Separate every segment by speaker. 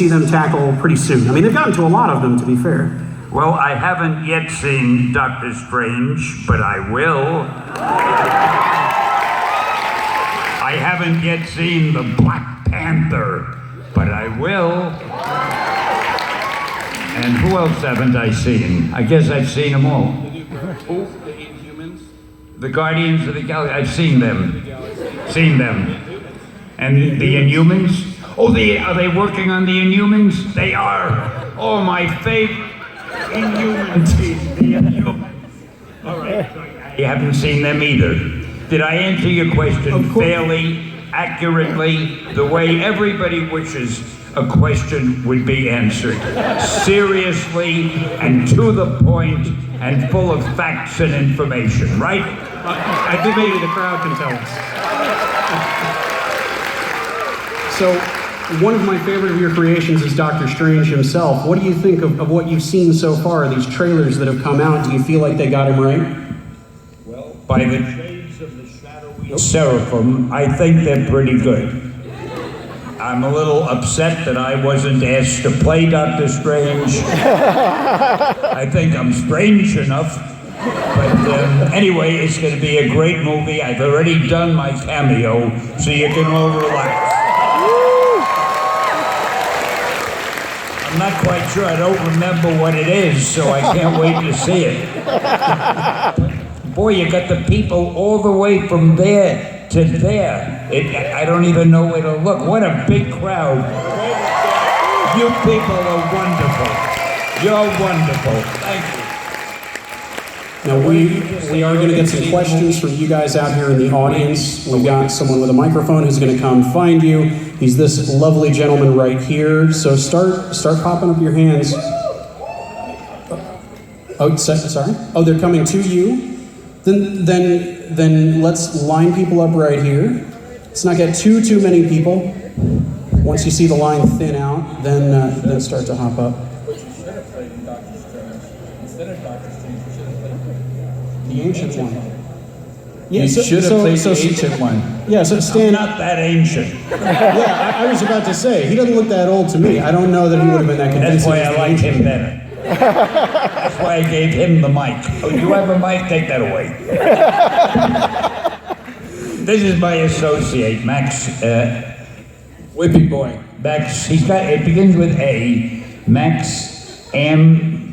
Speaker 1: see them tackle pretty soon? I mean, they've gotten to a lot of them, to be fair.
Speaker 2: Well, I haven't yet seen Doctor Strange, but I will. I haven't yet seen the Black Panther, but I will. And who else haven't I seen? I guess I've seen them all.
Speaker 1: Who? The Inhumans?
Speaker 2: The Guardians of the Galaxy, I've seen them. Seen them. And the Inhumans? Oh, are they working on the Inhumans? They are. Oh, my favorite. Inhumans. The Inhumans. All right. You haven't seen them either. Did I answer your question fairly, accurately, the way everybody wishes a question would be answered? Seriously and to the point and full of facts and information, right?
Speaker 1: I think maybe the crowd can tell us. So, one of my favorite of your creations is Doctor Strange himself. What do you think of what you've seen so far, these trailers that have come out? Do you feel like they got him right?
Speaker 2: Well, by the shades of the shadowy seraphim, I think they're pretty good. I'm a little upset that I wasn't asked to play Doctor Strange. I think I'm strange enough. But anyway, it's going to be a great movie. I've already done my cameo, so you can all relax. I'm not quite sure. I don't remember what it is, so I can't wait to see it. Boy, you got the people all the way from there to there. I don't even know where to look. What a big crowd. You people are wonderful. You're wonderful. Thank you.
Speaker 1: Now, we are going to get some questions from you guys out here in the audience. We've got someone with a microphone who's going to come find you. He's this lovely gentleman right here. So start popping up your hands. Oh, sorry. Oh, they're coming to you. Then let's line people up right here. Let's not get too many people. Once you see the line thin out, then start to hop up. The ancient one. Yeah,
Speaker 3: you should have played the ancient one.
Speaker 1: Yeah, so Stan.
Speaker 2: I'm not that ancient.
Speaker 1: Yeah, I was about to say, he doesn't look that old to me. I don't know that he would have been that convincing.
Speaker 2: That's why I like him better. That's why I gave him the mic. Oh, you have a mic? Take that away. This is my associate, Max.
Speaker 3: Whippy boy.
Speaker 2: Max, it begins with A. Max Anderson.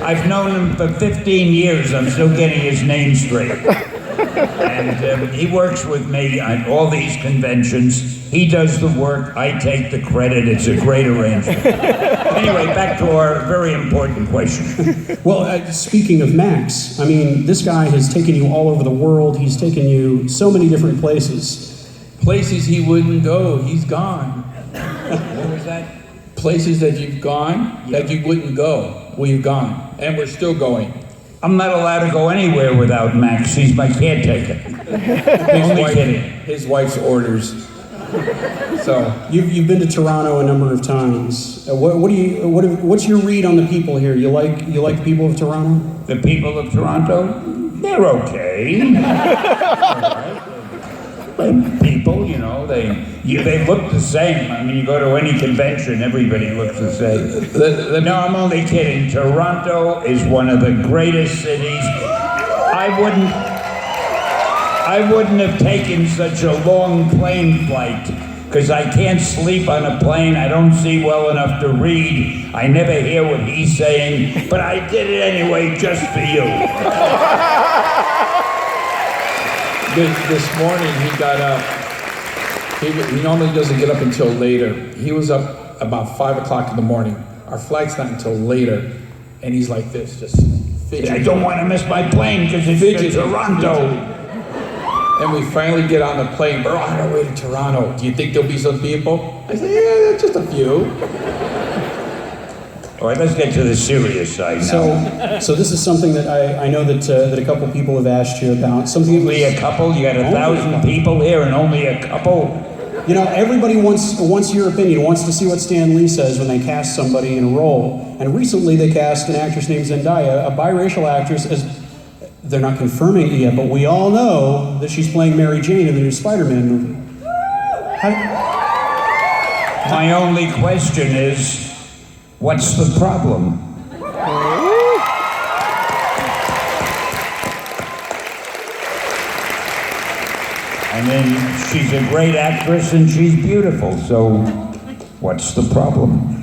Speaker 2: I've known him for 15 years. I'm still getting his name straight. And he works with me at all these conventions. He does the work, I take the credit. It's a great arrangement. Anyway, back to our very important question.
Speaker 1: Well, speaking of Max, I mean, this guy has taken you all over the world. He's taken you so many different places.
Speaker 3: Places he wouldn't go, he's gone. What was that? Places that you've gone, that you wouldn't go. Well, you've gone. And we're still going.
Speaker 2: I'm not allowed to go anywhere without Max. He's my caretaker.
Speaker 3: His wife's orders. So
Speaker 1: you've been to Toronto a number of times. What's your read on the people here? You like the people of Toronto?
Speaker 2: The people of Toronto? They're okay. People, you know, they look the same. I mean, you go to any convention, everybody looks the same. No, I'm only kidding. Toronto is one of the greatest cities. I wouldn't have taken such a long plane flight because I can't sleep on a plane. I don't see well enough to read. I never hear what he's saying, but I did it anyway just for you.
Speaker 3: This morning he got up. He normally doesn't get up until later. He was up about 5 o'clock in the morning. Our flight's not until later, and he's like this, just fidgeting.
Speaker 2: I don't want to miss my plane because it's in Toronto.
Speaker 3: And we finally get on the plane. We're on our way to Toronto. Do you think there'll be some people? I said, yeah, just a few.
Speaker 2: All right, let's get to the serious side now.
Speaker 1: So this is something that I know that a couple people have asked you about. Something
Speaker 2: only a couple? You got 1,000 people here and only a couple?
Speaker 1: You know, everybody wants your opinion, wants to see what Stan Lee says when they cast somebody in a role. And recently they cast an actress named Zendaya, a biracial actress, as They're not confirming it yet, but we all know that she's playing Mary Jane in the new Spider-Man movie.
Speaker 2: My only question is, what's the problem? I mean, she's a great actress and she's beautiful, so what's the problem?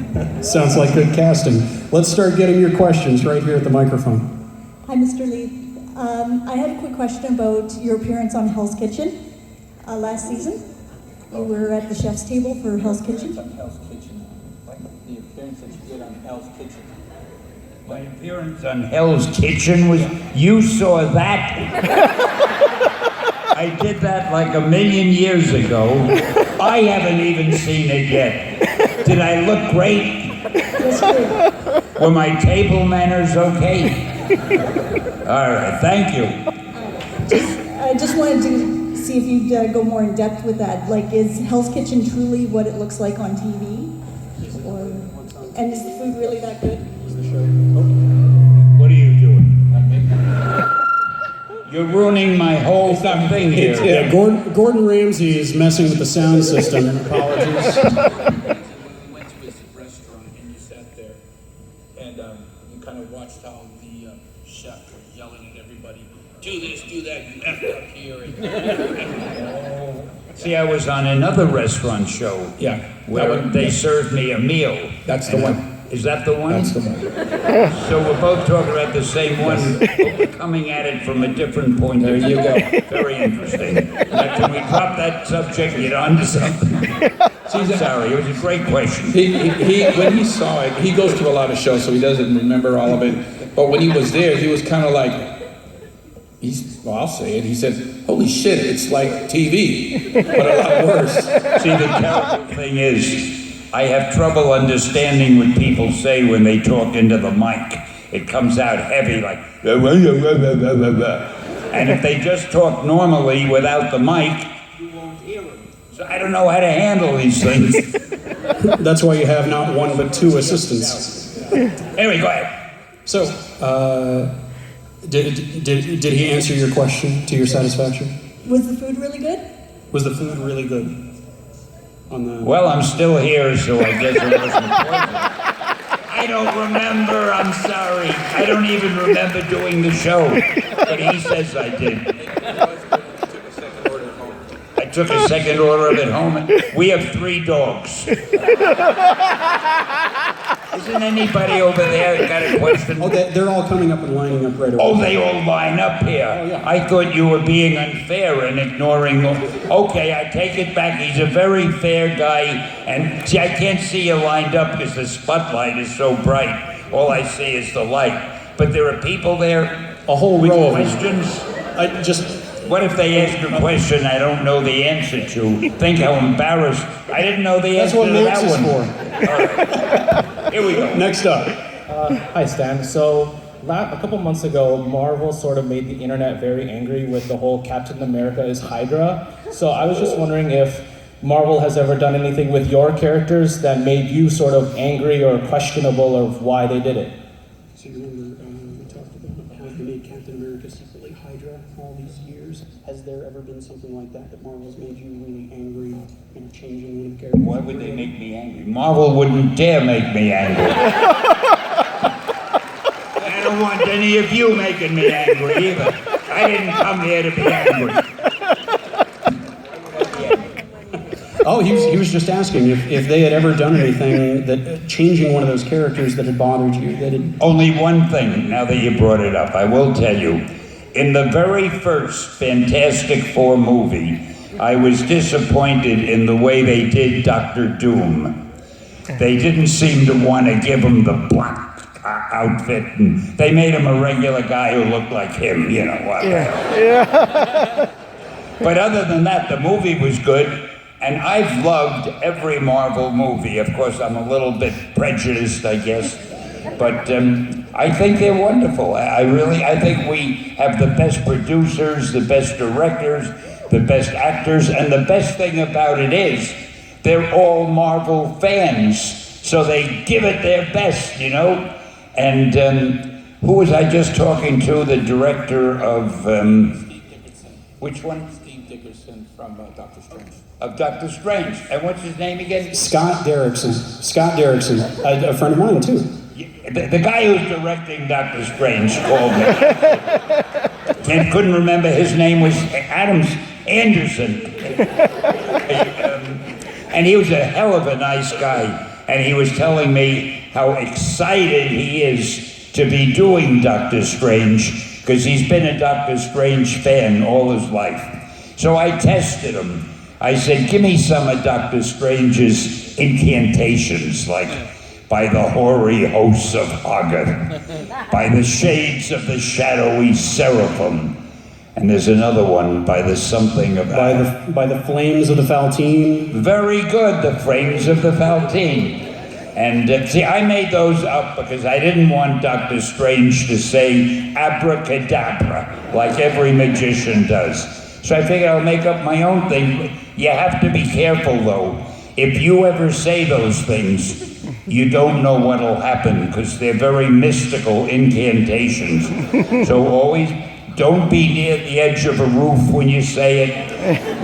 Speaker 1: Sounds like good casting. Let's start getting your questions right here at the microphone.
Speaker 4: Hi, Mr. Lee. I had a quick question about your appearance on Hell's Kitchen last season. You were at the chef's table for Hell's Kitchen.
Speaker 3: Hell's Kitchen. Like the appearance that you did on Hell's Kitchen.
Speaker 2: My appearance on Hell's Kitchen was, you saw that? I did that like 1,000,000 years ago. I haven't even seen it yet. Did I look great?
Speaker 4: Yes, you did.
Speaker 2: Were my table manners okay? All right, thank you.
Speaker 4: I just wanted to see if you'd go more in depth with that. Like, is Hell's Kitchen truly what it looks like on TV? And is the food really that good?
Speaker 2: What are you doing? You're ruining my whole thing here.
Speaker 1: Yeah, Gordon Ramsay is messing with the sound system. Apologies.
Speaker 3: We went to his restaurant and you sat there and you kind of watched how the chef was yelling at everybody, do this, do that, you effed up here.
Speaker 2: See, I was on another restaurant show.
Speaker 3: Yeah.
Speaker 2: Where they served me a meal.
Speaker 3: That's the one.
Speaker 2: Is that the one?
Speaker 3: That's the one.
Speaker 2: So we're both talking about the same one, but we're coming at it from a different point of view.
Speaker 3: There you go.
Speaker 2: Very interesting. Now, can we drop that subject and get on to something? I'm sorry, it was a great question.
Speaker 3: When he saw it, he goes to a lot of shows, so he doesn't remember all of it. But when he was there, he was kind of like, I'll say it. He said, "Holy shit, it's like TV, but a lot worse."
Speaker 2: See, the terrible thing is, I have trouble understanding what people say when they talk into the mic. It comes out heavy, like, and if they just talk normally without the mic, you won't hear them. So I don't know how to handle these things.
Speaker 1: That's why you have not one but two assistants.
Speaker 2: Anyway, go ahead.
Speaker 1: So, did he answer your question to your satisfaction?
Speaker 4: Was the food really good?
Speaker 1: Was the food really good?
Speaker 2: Well, I'm still here, so I guess it wasn't poison. I don't remember, I'm sorry. I don't even remember doing the show, but he says I did. I took a second order of it home. We have 3 dogs. Isn't anybody over there got a question?
Speaker 1: Oh, they're all coming up and lining up right away.
Speaker 2: Oh, they all line up here.
Speaker 1: Oh, yeah.
Speaker 2: I thought you were being unfair and ignoring them. Okay, I take it back. He's a very fair guy. And see, I can't see you lined up because the spotlight is so bright. All I see is the light. But there are people there
Speaker 1: A whole
Speaker 2: with
Speaker 1: row of them.
Speaker 2: questions. What if they ask a question I don't know the answer to? Think how embarrassed. I didn't know the
Speaker 1: That's
Speaker 2: answer
Speaker 1: what
Speaker 2: to
Speaker 1: Max
Speaker 2: that
Speaker 1: is
Speaker 2: one.
Speaker 1: for.
Speaker 2: All right. Here we go.
Speaker 1: Next up.
Speaker 5: Hi, Stan. So, a couple months ago, Marvel sort of made the internet very angry with the whole Captain America is Hydra. So I was just wondering if Marvel has ever done anything with your characters that made you sort of angry or questionable of why they did it.
Speaker 1: So you remember we talked about how they made Captain America secretly Hydra all these years. Has there ever been something like that Marvel's made you really angry in changing one of the characters?
Speaker 2: Why would they make me angry? Marvel wouldn't dare make me angry. I don't want any of you making me angry either. I didn't come here to be angry.
Speaker 1: Oh, he was just asking if they had ever done anything that changing one of those characters that had bothered you. That had...
Speaker 2: Only one thing, now that you brought it up, I will tell you. In the very first Fantastic Four movie, I was disappointed in the way they did Dr. Doom. They didn't seem to want to give him the black outfit, and they made him a regular guy who looked like him, you know what. Yeah. But other than that, the movie was good. And I've loved every Marvel movie. Of course, I'm a little bit prejudiced, I guess. But I think they're wonderful. I think we have the best producers, the best directors, the best actors. And the best thing about it is they're all Marvel fans. So they give it their best, you know? And Who was I just talking to? The director of, which one?
Speaker 3: Steve Dickerson from Doctor Strange.
Speaker 2: Of Doctor Strange. And what's his name again?
Speaker 1: Scott Derrickson. Scott Derrickson, a friend of mine too.
Speaker 2: The guy who's directing Doctor Strange called me. And couldn't remember his name was Anderson. And he was a hell of a nice guy. And he was telling me how excited he is to be doing Doctor Strange, because he's been a Doctor Strange fan all his life. So I tested him. I said, give me some of Doctor Strange's incantations, like by the hoary hosts of Hoggart, by the shades of the shadowy seraphim, and there's another one by the something about...
Speaker 1: By the flames of the Faltine.
Speaker 2: Very good, the flames of the Faltine. And see, I made those up because I didn't want Doctor Strange to say abracadabra like every magician does. So I figured I'll make up my own thing. You have to be careful though. If you ever say those things, you don't know what'll happen because they're very mystical incantations. So always don't be near the edge of a roof when you say it.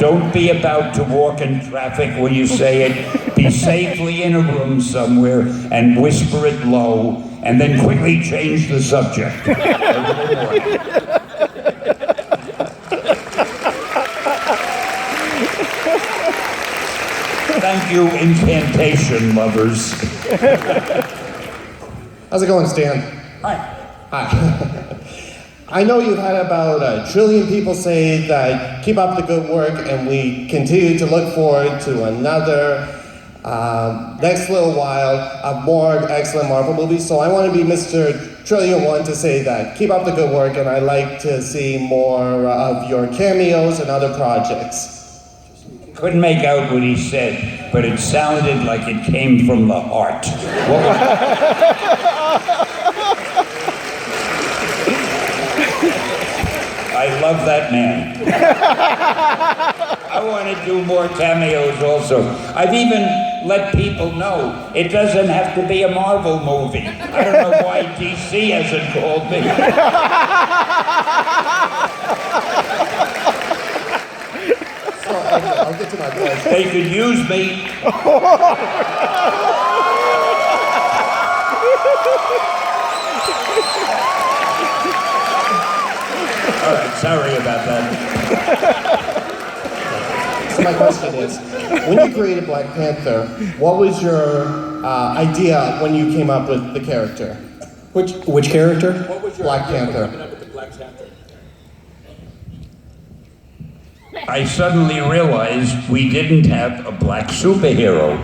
Speaker 2: Don't be about to walk in traffic when you say it. Be safely in a room somewhere and whisper it low and then quickly change the subject. Thank you, incantation lovers.
Speaker 6: How's it going, Stan?
Speaker 2: Hi.
Speaker 6: Hi. I know you've had about 1 trillion people say that keep up the good work, and we continue to look forward to another next little while of more excellent Marvel movies. So I want to be Mr. Trillion One to say that keep up the good work, and I'd like to see more of your cameos and other projects.
Speaker 2: Couldn't make out what he said, but it sounded like it came from the heart. What was I love that man. I want to do more cameos also. I've even let people know it doesn't have to be a Marvel movie. I don't know why DC hasn't called me.
Speaker 6: So I'll get to my point.
Speaker 2: They could use me. All right, sorry about that.
Speaker 6: So my question is, when you created Black Panther, what was your idea when you came up with the character?
Speaker 1: Which character?
Speaker 3: What was your
Speaker 6: Black
Speaker 3: idea for
Speaker 6: Panther.
Speaker 3: coming up with the Black Panther?
Speaker 2: I suddenly realized we didn't have a black superhero.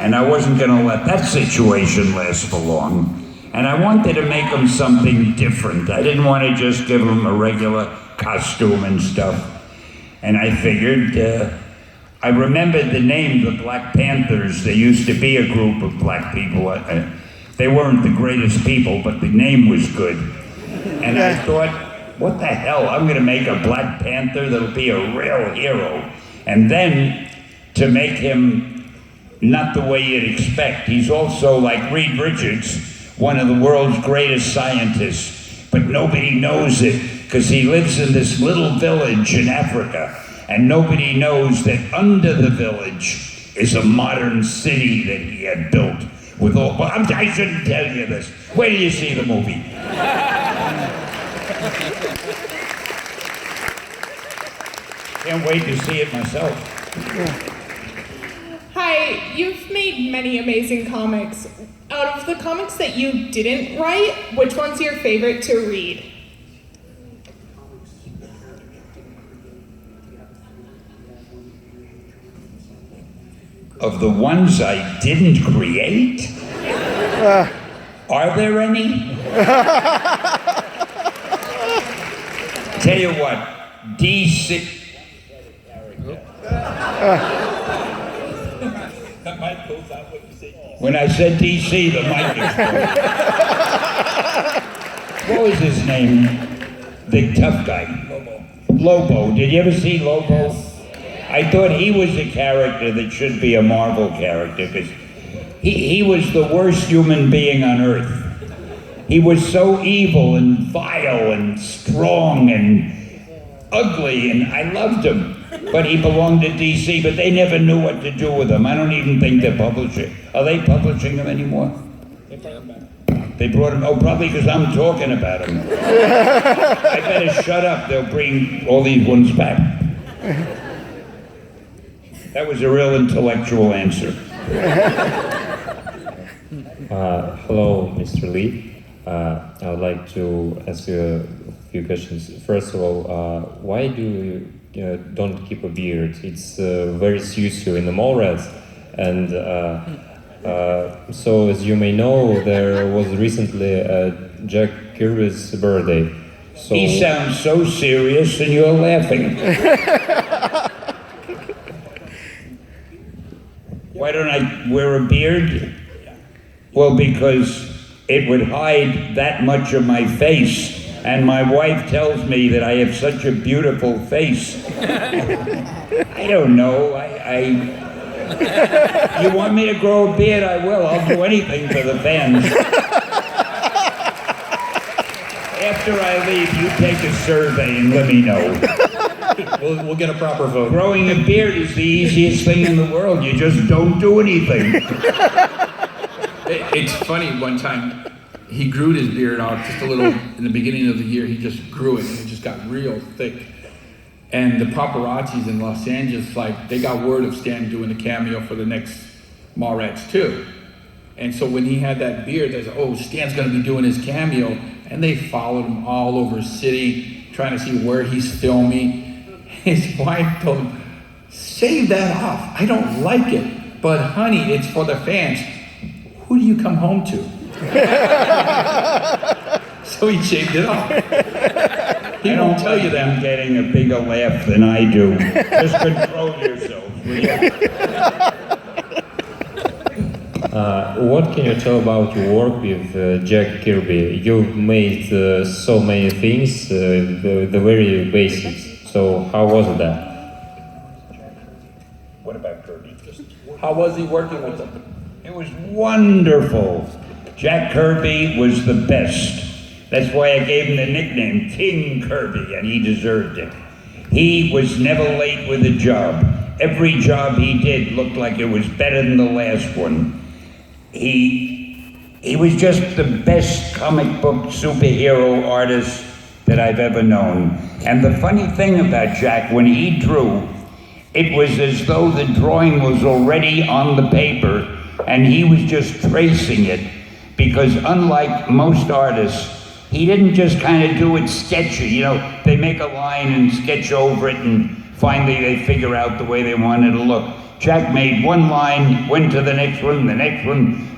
Speaker 2: And I wasn't going to let that situation last for long. And I wanted to make him something different. I didn't want to just give him a regular costume and stuff. And I figured, I remembered the name, the Black Panthers. There used to be a group of black people. They weren't the greatest people, but the name was good. And I thought, what the hell? I'm going to make a Black Panther that'll be a real hero. And then to make him not the way you'd expect. He's also like Reed Richards, one of the world's greatest scientists, but nobody knows it because he lives in this little village in Africa, and nobody knows that under the village is a modern city that he had built with all. Well, I shouldn't tell you this. Wait till you see the movie. Can't wait to see it myself.
Speaker 7: Hi, you've made many amazing comics. Out of the comics that you didn't write, which one's your favorite to read?
Speaker 2: Of the ones I didn't create? Are there any? Tell you what, DC... When I said DC, the mic exploded. What was his name? Big tough guy. Lobo. Did you ever see Lobo? I thought he was a character that should be a Marvel character because he was the worst human being on earth. He was so evil and vile and strong and ugly, and I loved him. But he belonged to DC, but they never knew what to do with him. I don't even think they're publishing. Are they publishing him anymore? They brought him, oh, probably because I'm talking about him. I better shut up, they'll bring all these ones back. That was a real intellectual answer.
Speaker 8: Hello, Mr. Lee. I would like to ask you a few questions. First of all, why do you don't keep a beard? It's very suits you in the Mallrats. And so, as you may know, there was recently Jack Kirby's birthday. So
Speaker 2: He sounds so serious and you're laughing. Why don't I wear a beard? Well, because it would hide that much of my face. And my wife tells me that I have such a beautiful face. I don't know. You want me to grow a beard? I will. I'll do anything for the fans. After I leave, you take a survey and let me know.
Speaker 1: We'll get a proper vote.
Speaker 2: Growing a beard is the easiest thing in the world. You just don't do anything.
Speaker 3: It's funny, one time, he grew his beard out just a little, in the beginning of the year, he just grew it, and it just got real thick. And the paparazzis in Los Angeles, like, they got word of Stan doing a cameo for the next Mallrats 2. And so when he had that beard, they said, oh, Stan's gonna be doing his cameo. And they followed him all over the city, trying to see where he's filming. His wife told him, shave that off, I don't like it. But honey, it's for the fans. Who do you come home to? So he shaved it off. He won't tell you that.
Speaker 2: I'm getting a bigger laugh than I do. Just control yourselves, will you?
Speaker 8: what can you tell about your work with Jack Kirby? You've made so many things, the very basics. So how was that?
Speaker 2: What about Kirby?
Speaker 3: How was he working with them?
Speaker 2: It was wonderful. Jack Kirby was the best. That's why I gave him the nickname King Kirby, and he deserved it. He was never late with a job. Every job he did looked like it was better than the last one. He was just the best comic book superhero artist that I've ever known. And the funny thing about Jack, when he drew, it was as though the drawing was already on the paper and he was just tracing it, because unlike most artists, he didn't just kind of do it sketchy. You know, they make a line and sketch over it and finally they figure out the way they want it to look. Jack made one line, went to the next one,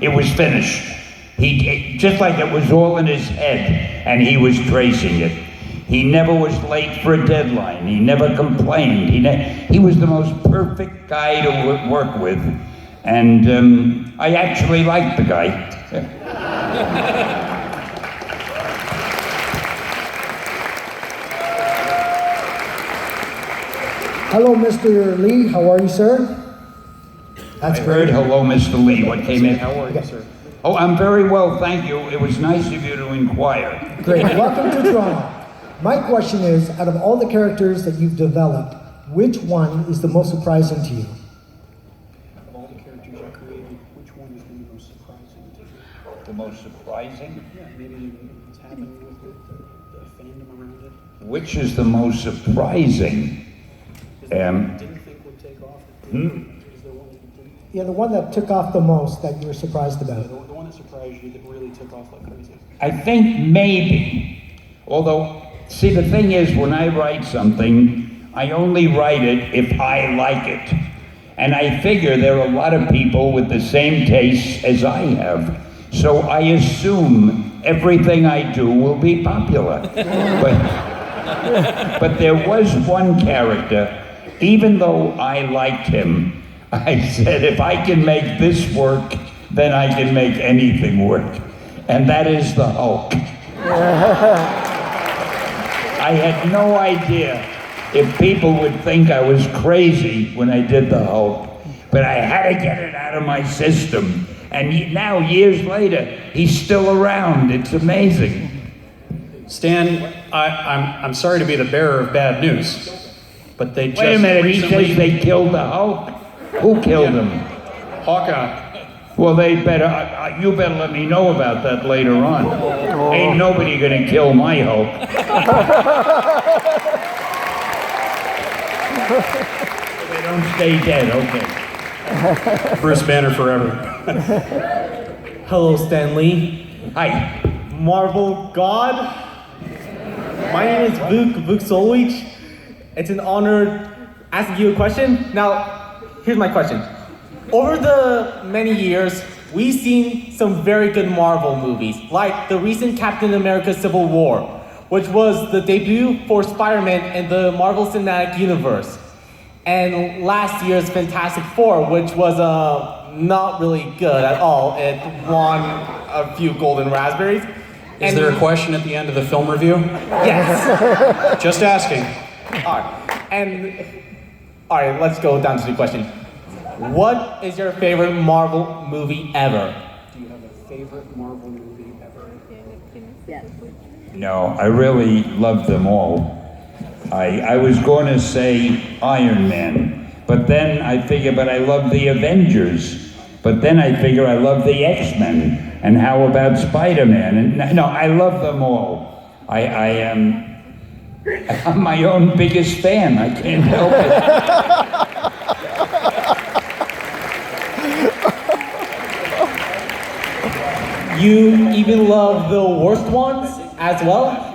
Speaker 2: it was finished. He just like it was all in his head and he was tracing it. He never was late for a deadline. He never complained. He was the most perfect guy to work with. And I actually liked the guy.
Speaker 9: Hello, Mr. Lee. How are you, sir? That's
Speaker 2: I heard hello, Mr. Lee. What came in?
Speaker 9: How are you, sir?
Speaker 2: Oh, I'm very well, thank you. It was nice of you to inquire.
Speaker 9: Great. Welcome to Toronto. My question is, out of all the characters that you've developed, which one is the most surprising to you?
Speaker 1: Of all the characters you created, which one has been the most surprising to you?
Speaker 2: The most surprising?
Speaker 1: Yeah, maybe what's happening with it, the fandom around it.
Speaker 2: Which is the most surprising?
Speaker 1: Didn't think would take off. Is there one that you didn't?
Speaker 9: Yeah, the one that took off the most that you were surprised about.
Speaker 1: The one that surprised you that really took off like crazy.
Speaker 2: I think maybe. Although, see, the thing is, when I write something, I only write it if I like it. And I figure there are a lot of people with the same tastes as I have. So I assume everything I do will be popular. But there was one character, even though I liked him, I said, if I can make this work, then I can make anything work. And that is the Hulk. I had no idea if people would think I was crazy when I did the Hulk, but I had to get it out of my system. And now, years later, he's still around. It's amazing.
Speaker 1: Stan, I'm sorry to be the bearer of bad news, but they just
Speaker 2: Wait a minute,
Speaker 1: recently...
Speaker 2: he says they killed the Hulk? Who killed him?
Speaker 1: Hawkeye.
Speaker 2: Well, they better, you better let me know about that later on. Ain't nobody gonna kill my Hulk. They don't stay dead, okay.
Speaker 1: Bruce Banner forever.
Speaker 10: Hello, Stan Lee.
Speaker 2: Hi.
Speaker 10: Marvel God. My name is Vuk Solwich. It's an honor asking you a question. Now, here's my question. Over the many years, we've seen some very good Marvel movies, like the recent Captain America Civil War, which was the debut for Spider-Man in the Marvel Cinematic Universe. And last year's Fantastic Four, which was not really good at all. It won a few golden raspberries.
Speaker 1: Is there a question at the end of the film review?
Speaker 10: Yes.
Speaker 1: Just asking.
Speaker 10: All right, let's go down to the question. What is your favorite Marvel movie ever?
Speaker 1: Do you have a favorite Marvel movie ever?
Speaker 2: No, I really love them all. I was going to say Iron Man, but then I figure, but I love the Avengers. But then I figure I love the X-Men. And how about Spider-Man? And no, I love them all. I'm my own biggest fan. I can't help it.
Speaker 10: You even love the worst ones as well?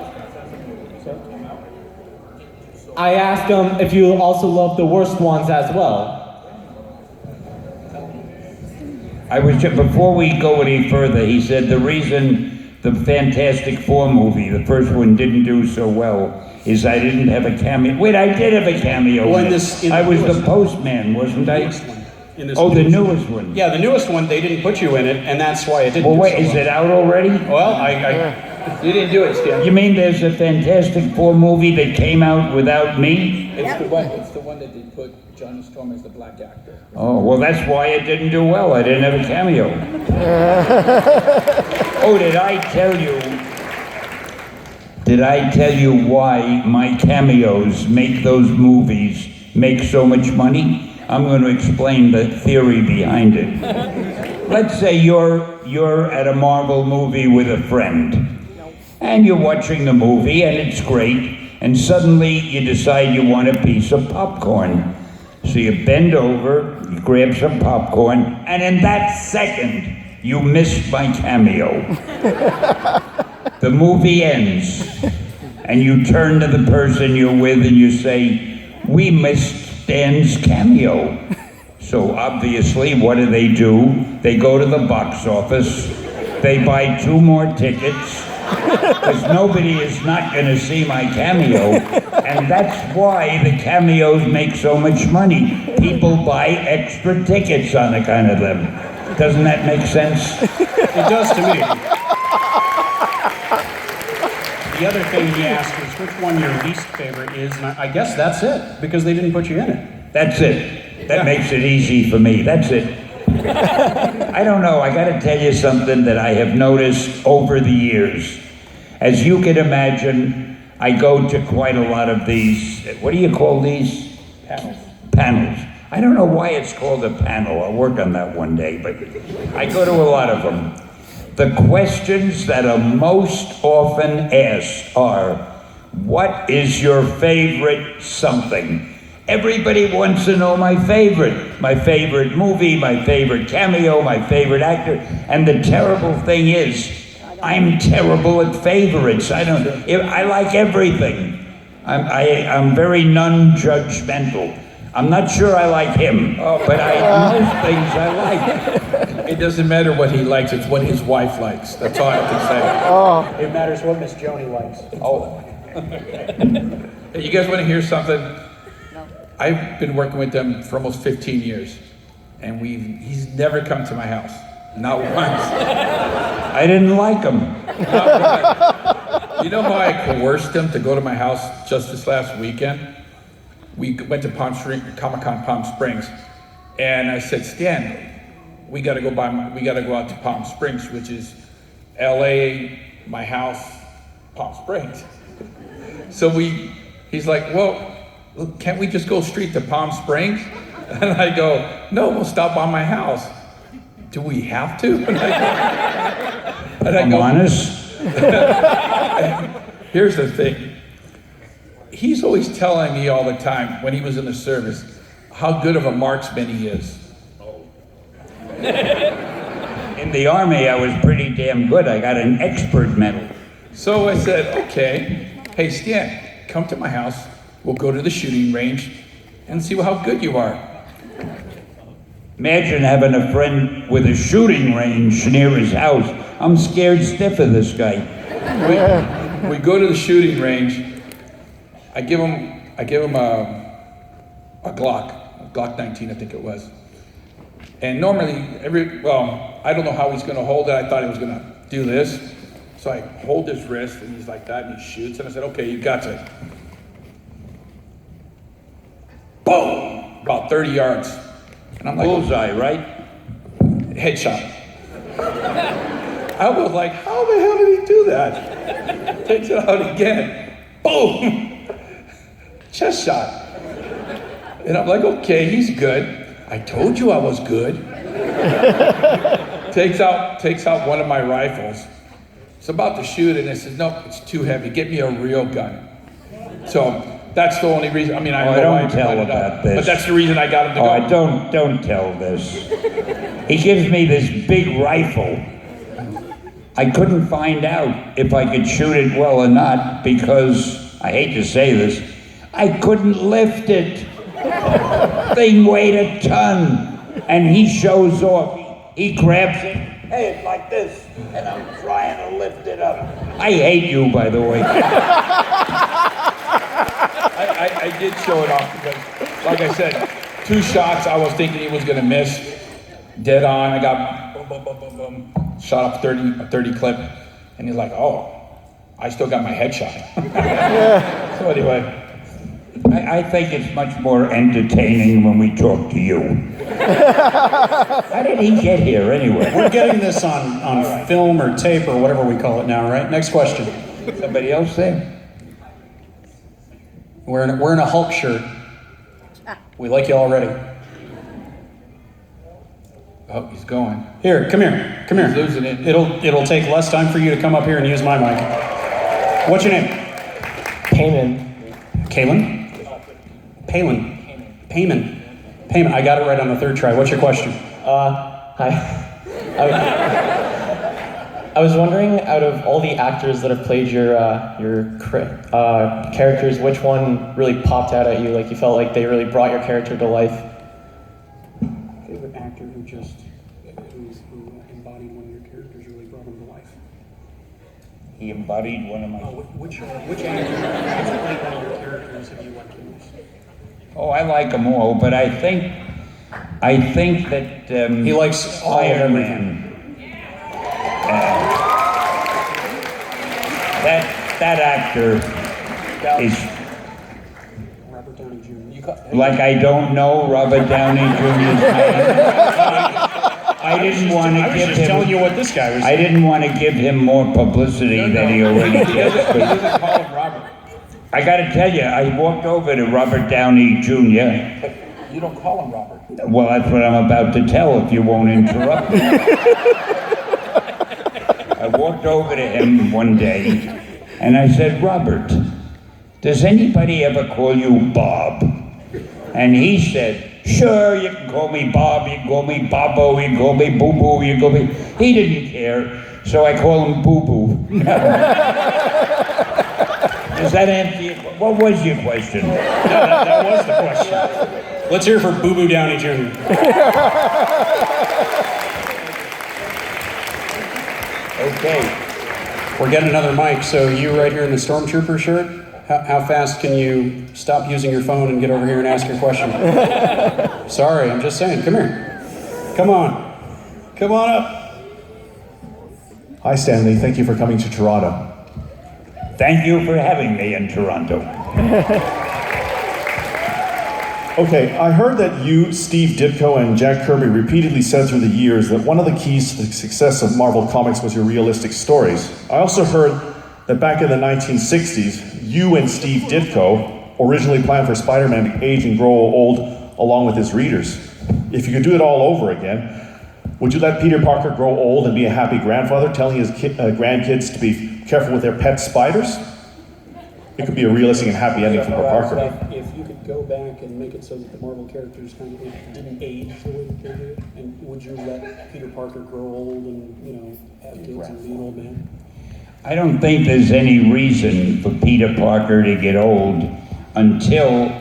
Speaker 10: I asked him if you also love the worst ones as well.
Speaker 2: Before we go any further, he said the reason the Fantastic Four movie, the first one, didn't do so well is I didn't have a cameo. Wait, I did have a cameo.
Speaker 1: Well,
Speaker 2: I was the postman, wasn't I? The newest one.
Speaker 1: Yeah, the newest one, they didn't put you in it, and that's why it didn't
Speaker 2: Well,
Speaker 1: do
Speaker 2: wait,
Speaker 1: so
Speaker 2: is
Speaker 1: well.
Speaker 2: it out already?
Speaker 1: Well,
Speaker 3: You didn't do it, Stan.
Speaker 2: You mean there's a Fantastic Four movie that came out without me?
Speaker 3: It's the one that they put Johnny Storm as the black actor.
Speaker 2: Oh, well, that's why it didn't do well. I didn't have a cameo. Oh, did I tell you why my cameos make those movies make so much money? I'm going to explain the theory behind it. Let's say you're at a Marvel movie with a friend, and you're watching the movie, and it's great, and suddenly you decide you want a piece of popcorn. So you bend over, you grab some popcorn, and in that second, you missed my cameo. The movie ends, and you turn to the person you're with and you say, "We missed Stan's cameo." So obviously, what do? They go to the box office, they buy 2 more tickets, because nobody is not going to see my cameo, and that's why the cameos make so much money. People buy extra tickets on account of them. Doesn't that make sense?
Speaker 1: It does to me. The other thing he asked is which one your least favorite is, and I guess that's it, because they didn't put you in it.
Speaker 2: That's it. That makes it easy for me. That's it. I don't know. I got to tell you something that I have noticed over the years. As you can imagine, I go to quite a lot of these, what do you call these? Panels. I don't know why it's called a panel. I'll work on that one day, but I go to a lot of them. The questions that are most often asked are, what is your favorite something? Everybody wants to know my favorite movie, my favorite cameo, my favorite actor. And the terrible thing is, I'm terrible at favorites. I like everything. I'm very non-judgmental. I'm not sure I like him, but most things I like.
Speaker 3: It doesn't matter what he likes, it's what his wife likes. That's all I can say.
Speaker 1: It matters what Miss Joni likes.
Speaker 3: Hey, you guys want to hear something? I've been working with them for almost 15 years, and he's never come to my house. Not once.
Speaker 2: I didn't like him.
Speaker 3: Not once. You know how I coerced him to go to my house just this last weekend? We went to Comic-Con Palm Springs, and I said, Stan, we got to go out to Palm Springs, which is L.A., my house, Palm Springs. So he's like, well, can't we just go straight to Palm Springs? And I go, no, we'll stop by my house. Do we have to?
Speaker 2: I'm honest.
Speaker 3: Here's the thing. He's always telling me all the time when he was in the service how good of a marksman he is.
Speaker 2: In the Army, I was pretty damn good. I got an expert medal.
Speaker 3: So I said, okay, hey Stan, come to my house. We'll go to the shooting range and see how good you are.
Speaker 2: Imagine having a friend with a shooting range near his house. I'm scared stiff of this guy.
Speaker 3: We go to the shooting range. I give him a Glock 19, I think it was. And normally, I don't know how he's gonna hold it. I thought he was gonna do this. So I hold his wrist and he's like that and he shoots. And I said, okay, you got it. Boom! About 30 yards. And I'm like,
Speaker 2: bullseye, right?
Speaker 3: Headshot. I was like, how the hell did he do that? Takes it out again. Boom! Chest shot. And I'm like, okay, he's good. I told you I was good. Takes out one of my rifles. It's about to shoot it and I says, no, it's too heavy. Get me a real gun. So that's the only reason. I mean, I
Speaker 2: don't tell about this.
Speaker 3: But that's the reason I got him to go.
Speaker 2: Don't tell this. He gives me this big rifle. I couldn't find out if I could shoot it well or not because, I hate to say this, I couldn't lift it. Thing weighed a ton. And he shows off. He grabs it. Hey, it's like this. And I'm trying to lift it up. I hate you, by the way.
Speaker 3: I did show it off because, like I said, 2 shots I was thinking he was going to miss. Dead on. I got boom, boom, boom, boom, boom. Shot up a 30 clip. And he's like, oh, I still got my headshot. So anyway.
Speaker 2: I think it's much more entertaining when we talk to you. How did he get here anyway?
Speaker 1: We're getting this on film or tape or whatever we call it now, right? Next question.
Speaker 2: Somebody else there?
Speaker 1: We're in a Hulk shirt. We like you already.
Speaker 3: Oh, he's going.
Speaker 1: Here, come here.
Speaker 3: He's losing it.
Speaker 1: It'll take less time for you to come up here and use my mic. What's your name? Kalen? Payman. I got it right on the 3rd try. What's your question?
Speaker 11: Hi. I was wondering, out of all the actors that have played your characters, which one really popped out at you? Like you felt like they really brought your character to life?
Speaker 1: Favorite actor who embodied one of your characters, really brought him to life.
Speaker 2: He embodied one of my...
Speaker 1: Which actor who played one of your characters have you liked the most?
Speaker 2: Oh, I like them all, but I think that
Speaker 1: he likes
Speaker 2: Iron Man. That actor is
Speaker 1: Robert Downey Jr.
Speaker 2: Like I don't know Robert Downey Jr.'s name. I didn't want to give him.
Speaker 1: Telling you what this guy was.
Speaker 2: I didn't want to give him more publicity than he already gets.
Speaker 3: He doesn't call him Robert.
Speaker 2: I got to tell you, I walked over to Robert Downey Jr.
Speaker 3: But you don't call him Robert.
Speaker 2: Well, that's what I'm about to tell if you won't interrupt me. I walked over to him one day and I said, Robert, does anybody ever call you Bob? And he said, sure, you can call me Bob, you can call me Bobo, you can call me Boo Boo, you can call me... He didn't care, so I call him Boo Boo. Does that answer your... What was your question?
Speaker 1: No, that was the question. Let's hear it for Boo Boo Downey Jr.
Speaker 2: Okay.
Speaker 1: We're getting another mic, so you right here in the Stormtrooper shirt, how fast can you stop using your phone and get over here and ask your question? Sorry, I'm just saying, come here. Come on. Come on up.
Speaker 12: Hi Stanley, thank you for coming to Toronto.
Speaker 2: Thank you for having me in Toronto.
Speaker 12: Okay, I heard that you, Steve Ditko, and Jack Kirby repeatedly said through the years that one of the keys to the success of Marvel Comics was your realistic stories. I also heard that back in the 1960s, you and Steve Ditko originally planned for Spider-Man to age and grow old along with his readers. If you could do it all over again, would you let Peter Parker grow old and be a happy grandfather, telling his grandkids to be careful with their pet spiders? It could be a realistic and happy ending for Parker.
Speaker 1: If you could go back and make it so that the Marvel characters kind of didn't age the way that they do, and would you let Peter Parker grow old and have kids and be an old man?
Speaker 2: I don't think there's any reason for Peter Parker to get old until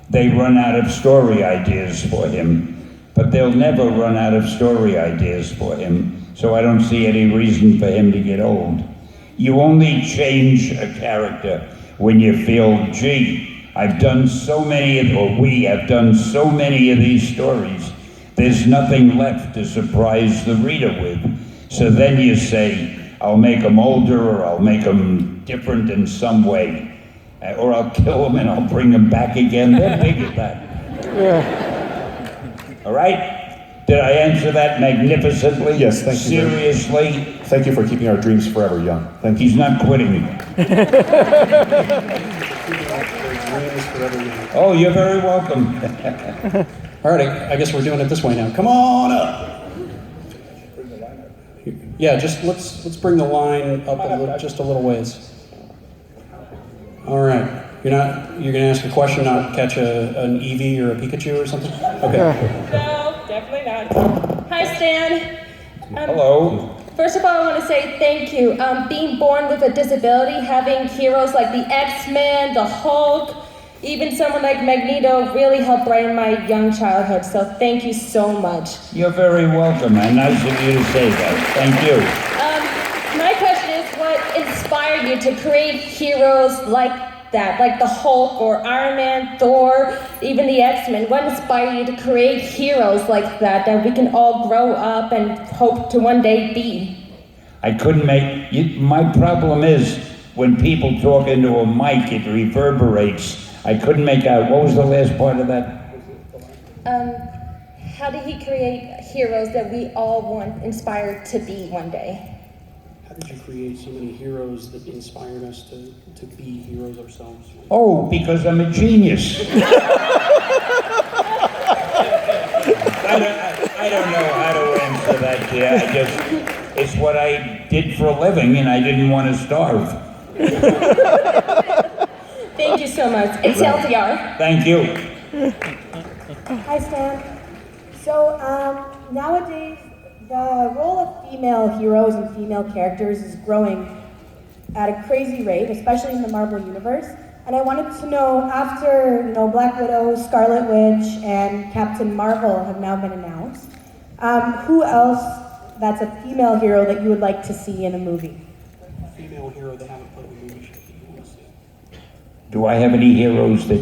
Speaker 2: they run out of story ideas for him. But they'll never run out of story ideas for him, so I don't see any reason for him to get old. You only change a character when you feel, gee, I've done so many, or we have done so many of these stories, there's nothing left to surprise the reader with. So then you say, I'll make them older, or I'll make them different in some way. Or I'll kill them and I'll bring them back again. They're big at that. All right? Did I answer that magnificently?
Speaker 12: Yes, thank you.
Speaker 2: Seriously?
Speaker 12: Thank you for keeping our dreams forever young. Thank you.
Speaker 2: He's not quitting. Oh, you're very welcome.
Speaker 1: All right, I guess we're doing it this way now. Come on up. Yeah, just let's bring the line up just a little ways. All right. You're gonna ask a question, not catch an Eevee or a Pikachu or something? Okay.
Speaker 13: No, definitely not. Hi, Stan.
Speaker 2: Hello.
Speaker 13: First of all, I want to say thank you. Being born with a disability, having heroes like the X-Men, the Hulk, even someone like Magneto really helped brighten my young childhood. So thank you so much.
Speaker 2: You're very welcome, and nice of you to say that. Thank you.
Speaker 13: My question is, what inspired you to create heroes like that, like the Hulk or Iron Man, Thor, even the X-Men? What inspired you to create heroes like that we can all grow up and hope to one day be?
Speaker 2: I couldn't make... my problem is, when people talk into a mic, it reverberates. I couldn't make out... What was the last part of that?
Speaker 13: How did he create heroes that we all want inspired to be one day?
Speaker 1: How did you create so many heroes that inspired us to be heroes ourselves?
Speaker 2: Oh, because I'm a genius. I don't know how to answer that, kid. It's what I did for a living, and I didn't want to starve.
Speaker 13: Thank you so much. It's LTR.
Speaker 2: Thank you.
Speaker 14: Hi, Stan. So, nowadays, the role of female heroes and female characters is growing at a crazy rate, especially in the Marvel Universe. And I wanted to know, after Black Widow, Scarlet Witch, and Captain Marvel have now been announced, who else that's a female hero that you would like to see in a movie?
Speaker 1: Female hero that haven't played a movie.
Speaker 2: Do I have any heroes that